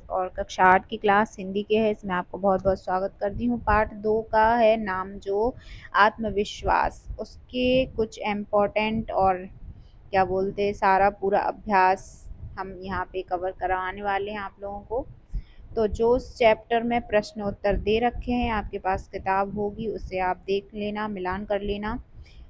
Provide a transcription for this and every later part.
और कक्षा 8 की क्लास हिंदी के है, इसमें आपको बहुत बहुत स्वागत करती हूँ। पार्ट 2 का है नाम जो आत्मविश्वास, उसके कुछ इम्पोर्टेंट और क्या बोलते हैं सारा पूरा अभ्यास हम यहाँ पे कवर कराने वाले हैं आप लोगों को। तो जो उस चैप्टर में प्रश्न उत्तर दे रखे हैं, आपके पास किताब होगी, उससे आप देख लेना, मिलान कर लेना।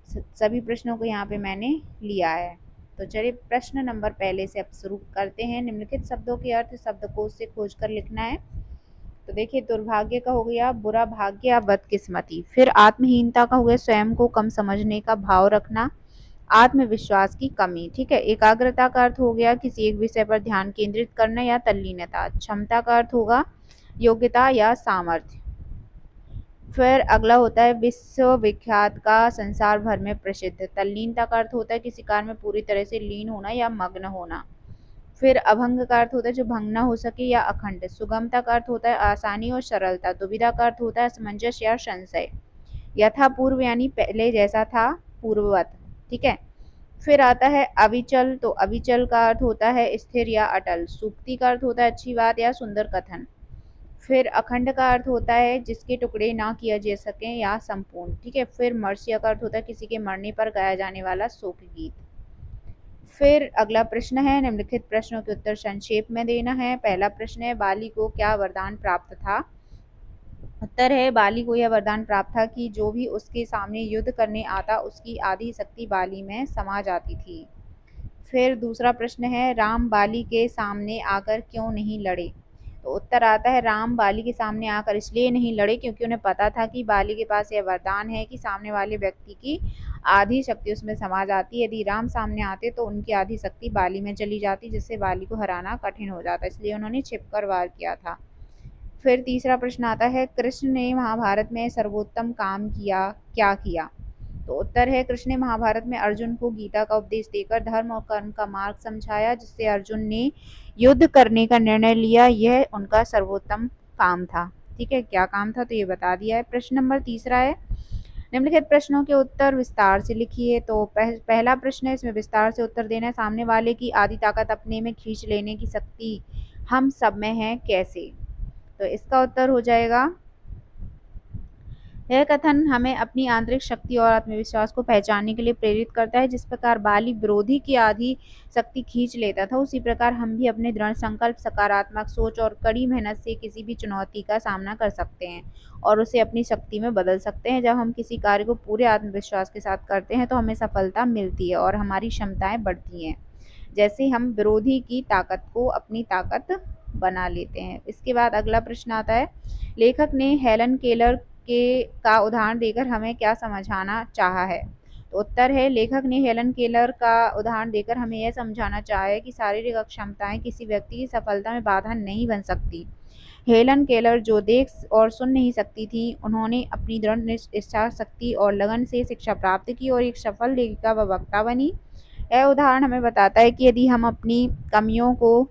सभी प्रश्नों को यहाँ पे मैंने लिया है। तो चलिए प्रश्न नंबर पहले से अब शुरू करते हैं। निम्नलिखित शब्दों के अर्थ शब्दकोश से खोजकर लिखना है। तो देखिए, दुर्भाग्य का हो गया बुरा भाग्य या बदकिस्मती। फिर आत्महीनता का हो गया स्वयं को कम समझने का भाव रखना, आत्मविश्वास की कमी। ठीक है। एकाग्रता का अर्थ हो गया किसी एक विषय पर ध्यान केंद्रित करना या तल्लीनता। क्षमता का अर्थ होगा योग्यता या सामर्थ्य। फिर अगला होता है विश्वविख्यात का संसार भर में प्रसिद्ध। तल्लीनता का अर्थ होता है किसी कार्य में पूरी तरह से लीन होना या मग्न होना। फिर अभंग का अर्थ होता है जो भंग ना हो सके या अखंड। सुगमता का अर्थ होता है आसानी और सरलता। दुविधा का अर्थ होता है असमंजस या संशय। यथा पूर्व यानी पहले जैसा था, पूर्ववत। ठीक है। फिर आता है अविचल। तो अविचल का अर्थ होता है स्थिर या अटल। सूक्ति का अर्थ होता है अच्छी बात या सुंदर कथन। फिर अखंड का अर्थ होता है जिसके टुकड़े ना किया जा सकें या संपूर्ण। ठीक है। फिर मर्सिया का अर्थ होता है किसी के मरने पर गाया जाने वाला शोक गीत। फिर अगला प्रश्न है निम्नलिखित प्रश्नों के उत्तर संक्षेप में देना है। पहला प्रश्न है बाली को क्या वरदान प्राप्त था। उत्तर है बाली को यह वरदान प्राप्त था कि जो भी उसके सामने युद्ध करने आता उसकी आधी शक्ति बाली में समा जाती थी। फिर दूसरा प्रश्न है राम बाली के सामने आकर क्यों नहीं लड़े। तो उत्तर आता है राम बाली के सामने आकर इसलिए नहीं लड़े क्योंकि उन्हें पता था कि बाली के पास यह वरदान है कि सामने वाले व्यक्ति की आधी शक्ति उसमें समा जाती है। यदि राम सामने आते तो उनकी आधी शक्ति बाली में चली जाती, जिससे बाली को हराना कठिन हो जाता, इसलिए उन्होंने छिपकर वार किया था। फिर तीसरा प्रश्न आता है कृष्ण ने महाभारत में सर्वोत्तम काम क्या किया। तो उत्तर है कृष्ण ने महाभारत में अर्जुन को गीता का उपदेश देकर धर्म और कर्म का मार्ग समझाया, जिससे अर्जुन ने युद्ध करने का निर्णय लिया। यह उनका सर्वोत्तम काम था। ठीक है। क्या काम था तो ये बता दिया है। प्रश्न नंबर तीसरा है निम्नलिखित प्रश्नों के उत्तर विस्तार से लिखिए। तो पहला प्रश्न है, इसमें विस्तार से उत्तर देना है। सामने वाले की आधी ताकत अपने में खींच लेने की शक्ति हम सब में है, कैसे। तो इसका उत्तर हो जाएगा यह कथन हमें अपनी आंतरिक शक्ति और आत्मविश्वास को पहचानने के लिए प्रेरित करता है। जिस प्रकार बाली विरोधी की आधी शक्ति खींच लेता था, उसी प्रकार हम भी अपने दृढ़ संकल्प, सकारात्मक सोच और कड़ी मेहनत से किसी भी चुनौती का सामना कर सकते हैं और उसे अपनी शक्ति में बदल सकते हैं। जब हम किसी कार्य को पूरे आत्मविश्वास के साथ करते हैं तो हमें सफलता मिलती है और हमारी क्षमताएं बढ़ती हैं, जैसे हम विरोधी की ताकत को अपनी ताकत बना लेते हैं। इसके बाद अगला प्रश्न आता है लेखक ने हेलन केलर के का उदाहरण देकर हमें क्या समझाना चाहा है। तो उत्तर है लेखक ने हेलन केलर का उदाहरण देकर हमें यह समझाना चाहा है कि शारीरिक अक्षमताएं किसी व्यक्ति की सफलता में बाधा नहीं बन सकती। हेलन केलर जो देख और सुन नहीं सकती थी, उन्होंने अपनी दृढ़ इच्छा शक्ति और लगन से शिक्षा प्राप्त की और एक सफल लेखिका व वक्ता बनी। यह उदाहरण हमें बताता है कि यदि हम अपनी कमियों को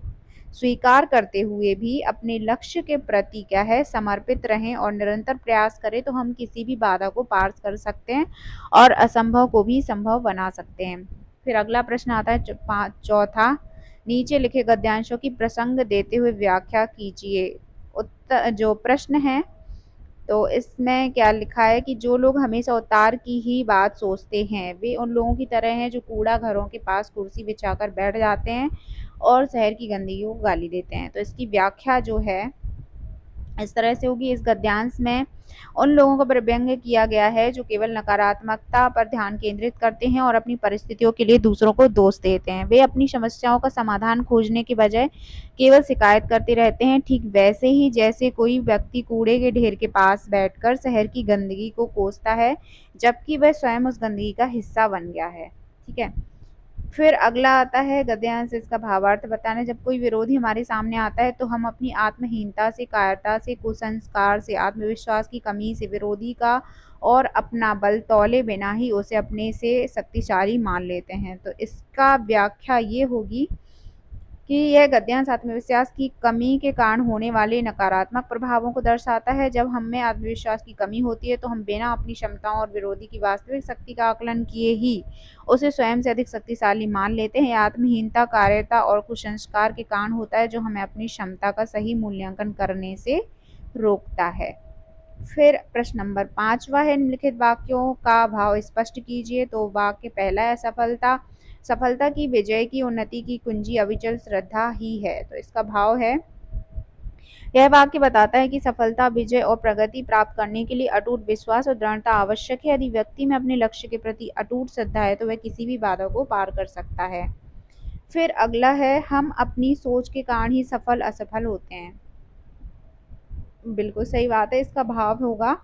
स्वीकार करते हुए भी अपने लक्ष्य के प्रति क्या है समर्पित रहें और निरंतर प्रयास करें, तो हम किसी भी बाधा को पार कर सकते हैं और असंभव को भी संभव बना सकते हैं। फिर अगला प्रश्न आता है चौथा, नीचे लिखे गद्यांशों की प्रसंग देते हुए व्याख्या कीजिए। उत्तर जो प्रश्न है तो इसमें क्या लिखा है कि जो लोग हमेशा उतार की ही बात सोचते हैं वे उन लोगों की तरह हैं जो कूड़ा घरों के पास कुर्सी बिछाकर बैठ जाते हैं और शहर की गंदगी को गाली देते हैं। तो इसकी व्याख्या जो है इस तरह से होगी। इस गद्यांश में उन लोगों का व्यंग्य किया गया है जो केवल नकारात्मकता पर ध्यान केंद्रित करते हैं और अपनी परिस्थितियों के लिए दूसरों को दोष देते हैं। वे अपनी समस्याओं का समाधान खोजने के बजाय केवल शिकायत करते रहते हैं, ठीक वैसे ही जैसे कोई व्यक्ति कूड़े के ढेर के पास बैठकर शहर की गंदगी को कोसता है, जबकि वह स्वयं उस गंदगी का हिस्सा बन गया है। ठीक है। फिर अगला आता है गद्यांश, इसका भावार्थ बताने। जब कोई विरोधी हमारे सामने आता है तो हम अपनी आत्महीनता से, कायरता से, कुसंस्कार से, आत्मविश्वास की कमी से विरोधी का और अपना बल तौले बिना ही उसे अपने से शक्तिशाली मान लेते हैं। तो इसका व्याख्या ये होगी कि यह गद्यांश आत्मविश्वास की कमी के कारण होने वाले नकारात्मक प्रभावों को दर्शाता है। जब हम में आत्मविश्वास की कमी होती है तो हम बिना अपनी क्षमताओं और विरोधी की वास्तविक शक्ति का आकलन किए ही उसे स्वयं से अधिक शक्तिशाली मान लेते हैं। आत्महीनता कायरता और कुसंस्कार के कारण होता है जो हमें अपनी क्षमता का सही मूल्यांकन करने से रोकता है। फिर प्रश्न नंबर 5वां है, निम्नलिखित वाक्यों का भाव स्पष्ट कीजिए। तो वाक्य पहला है, सफलता सफलता की विजय की उन्नति की कुंजी अविचल श्रद्धा ही है। तो इसका भाव है, यह वाक्य बताता है कि सफलता विजय और प्रगति प्राप्त करने के लिए अटूट विश्वास और दृढ़ता आवश्यक है। यदि व्यक्ति में अपने लक्ष्य के प्रति अटूट श्रद्धा है तो वह किसी भी बाधा को पार कर सकता है। फिर अगला है, हम अपनी सोच के कारण ही सफल असफल होते हैं। बिल्कुल सही बात है। इसका भाव होगा,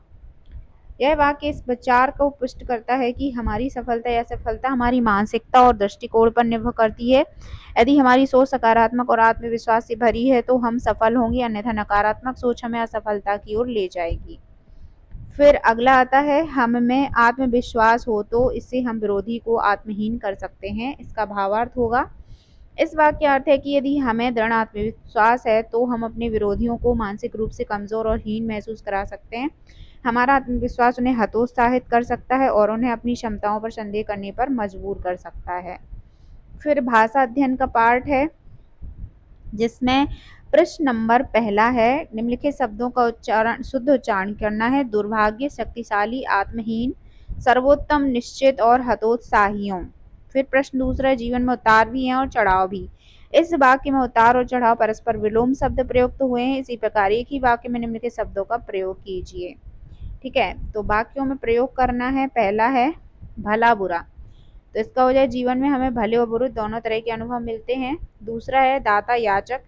यह वाक्य इस विचार को पुष्ट करता है कि हमारी सफलता या असफलता हमारी मानसिकता और दृष्टिकोण पर निर्भर करती है। यदि हमारी सोच सकारात्मक और आत्मविश्वास से भरी है तो हम सफल होंगे, अन्यथा नकारात्मक सोच हमें असफलता की ओर ले जाएगी। फिर अगला आता है, हम में आत्मविश्वास हो तो इससे हम विरोधी को आत्महीन कर सकते हैं। इसका भावार्थ होगा, इस वाक्य का अर्थ है कि यदि हमें दृढ़ आत्मविश्वास है तो हम अपने विरोधियों को मानसिक रूप से कमजोर और हीन महसूस करा सकते हैं। हमारा आत्मविश्वास उन्हें हतोत्साहित कर सकता है और उन्हें अपनी क्षमताओं पर संदेह करने पर मजबूर कर सकता है। फिर भाषा अध्ययन का पार्ट है जिसमें प्रश्न नंबर पहला है, निम्नलिखित शब्दों का उच्चारण शुद्ध उच्चारण करना है। दुर्भाग्य, शक्तिशाली, आत्महीन, सर्वोत्तम, निश्चित और हतोत्साहियों। फिर प्रश्न दूसरा है, जीवन में उतार भी हैं और चढ़ाव भी। इस वाक्य में उतार और चढ़ाव परस्पर विलोम शब्द प्रयुक्त हुए हैं। इसी प्रकार एक ही वाक्य में निम्नलिखित शब्दों का प्रयोग कीजिए। ठीक है, तो वाक्यों में प्रयोग करना है। पहला है भला बुरा, तो इसका हो जाए जीवन में हमें भले और बुरे दोनों तरह के अनुभव मिलते हैं। दूसरा है दाता याचक,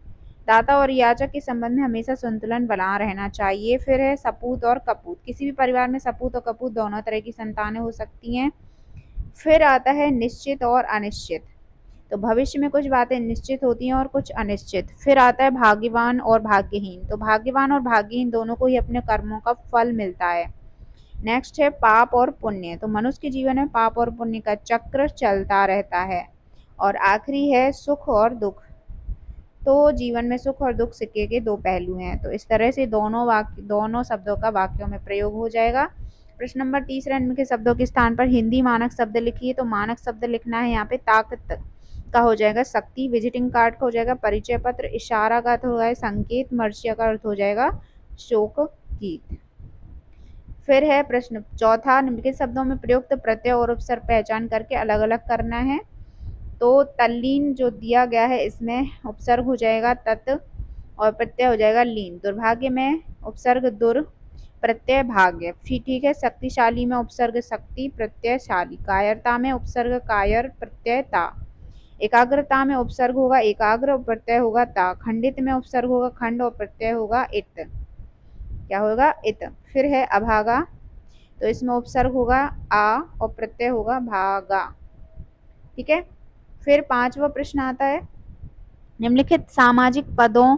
दाता और याचक के संबंध में हमेशा संतुलन बना रहना चाहिए। फिर है सपूत और कपूत, किसी भी परिवार में सपूत और कपूत दोनों तरह की संतानें हो सकती हैं। फिर आता है निश्चित और अनिश्चित, तो भविष्य में कुछ बातें निश्चित होती हैं और कुछ अनिश्चित। फिर आता है भाग्यवान और भाग्यहीन, तो भाग्यवान और भाग्यहीन दोनों को ही अपने कर्मों का फल मिलता है। नेक्स्ट है पाप और पुण्य, तो मनुष्य के जीवन में पाप और पुण्य का चक्र चलता रहता है। और आखिरी है सुख और दुख, तो जीवन में सुख और दुख सिक्के के दो पहलू हैं। तो इस तरह से दोनों शब्दों का वाक्यों में प्रयोग हो जाएगा। प्रश्न नंबर तीसरा, इनके शब्दों के स्थान पर हिंदी मानक शब्द लिखिए। तो मानक शब्द लिखना है यहाँ पे ताकत का हो जाएगा शक्ति, विजिटिंग कार्ड का हो जाएगा परिचय पत्र, इशारा का अर्थ हो जाएगा संकेत, मर्सिया का अर्थ हो जाएगा शोक गीत। फिर है प्रश्न चौथा, निम्नलिखित शब्दों में प्रयुक्त प्रत्यय और उपसर्ग पहचान करके अलग अलग करना है। तो तल्लीन जो दिया गया है इसमें उपसर्ग हो जाएगा तत् और प्रत्यय हो जाएगा लीन। दुर्भाग्य में उपसर्ग दुर, प्रत्यय भाग्य। ठीक है, शक्तिशाली में उपसर्ग शक्ति, प्रत्यय शाली। कायरता में उपसर्ग कायर, प्रत्यय ता। एकाग्रता में उपसर्ग होगा एकाग्र और प्रत्यय होगा ता। खंडित में उपसर्ग होगा खंड और प्रत्यय होगा इत। क्या होगा? इत। फिर है अभागा, तो इसमें उपसर्ग होगा आ और प्रत्यय होगा भागा। ठीक है, फिर पांचवा प्रश्न आता है, निम्नलिखित सामाजिक पदों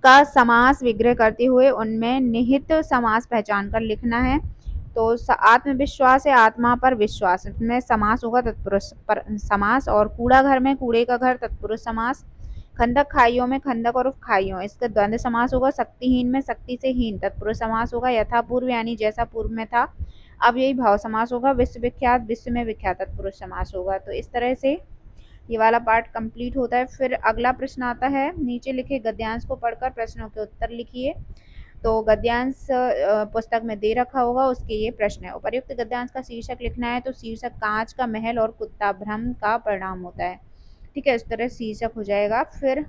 का समास विग्रह करते हुए उनमें निहित समास पहचान कर लिखना है। तो आत्मविश्वास है आत्मा पर विश्वास, इसमें समास होगा तत्पुरुष समास। और कूड़ा घर में कूड़े का घर तत्पुरुष समास। खंदक खाइयों में खंदक और खाइयों, इसका द्वंद्व समास होगा। शक्तिहीन में शक्ति से हीन तत्पुरुष समास होगा। यथा पूर्व यानी जैसा पूर्व में था, अब यही भाव समास होगा। विश्वविख्यात विश्व में विख्यात तत्पुरुष समास होगा। तो इस तरह से ये वाला पार्ट कंप्लीट होता है। फिर अगला प्रश्न आता है, नीचे लिखे गद्यांश को पढ़कर प्रश्नों के उत्तर लिखिए। तो गद्यांश पुस्तक में दे रखा होगा, उसके ये प्रश्न है। उपर्युक्त गद्यांश का शीर्षक लिखना है। तो शीर्षक कांच का महल और कुत्ता भ्रम का परिणाम होता है। ठीक है, इस तरह शीर्षक हो जाएगा। फिर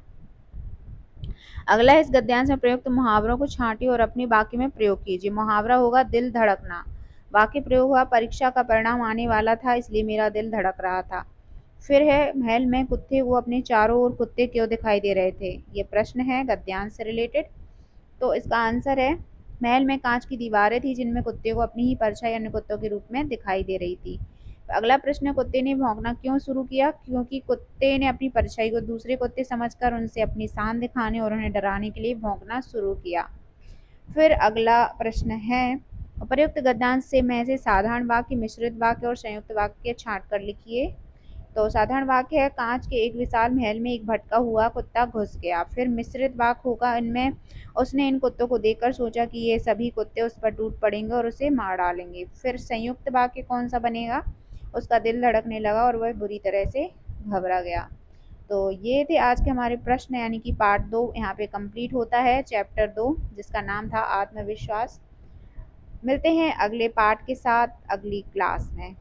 अगला इस गद्यांश में प्रयुक्त मुहावरों को छांटिए और अपने वाक्य में प्रयोग कीजिए। मुहावरा होगा दिल धड़कना, वाक्य प्रयोग हुआ परीक्षा का परिणाम आने वाला था इसलिए मेरा दिल धड़क रहा था। फिर है महल में कुत्ते को अपने चारों ओर कुत्ते क्यों दिखाई दे रहे थे, ये प्रश्न है गद्यांश से रिलेटेड। तो इसका आंसर है, महल में कांच की दीवारें थी जिनमें कुत्ते को अपनी ही परछाई अन्य कुत्तों के रूप में दिखाई दे रही थी। अगला प्रश्न है, कुत्ते ने भौंकना क्यों शुरू किया, क्योंकि कुत्ते ने अपनी परछाई को दूसरे कुत्ते समझकर उनसे अपनी शान दिखाने और उन्हें डराने के लिए भौंकना शुरू किया। फिर अगला प्रश्न है, उपर्युक्त गद्यांश से में से साधारण वाक्य, मिश्रित वाक्य और संयुक्त वाक्य छांट कर लिखिए। तो साधारण वाक्य है, कांच के एक विशाल महल में एक भटका हुआ कुत्ता घुस गया। फिर मिश्रित वाक्य होगा इनमें, उसने इन कुत्तों को देखकर सोचा कि ये सभी कुत्ते उस पर टूट पड़ेंगे और उसे मार डालेंगे। फिर संयुक्त वाक्य कौन सा बनेगा, उसका दिल धड़कने लगा और वह बुरी तरह से घबरा गया। तो ये थे आज के हमारे प्रश्न, यानी कि पार्ट 2 यहाँ पे कंप्लीट होता है, चैप्टर 2 जिसका नाम था आत्मविश्वास। मिलते हैं अगले पार्ट के साथ अगली क्लास में।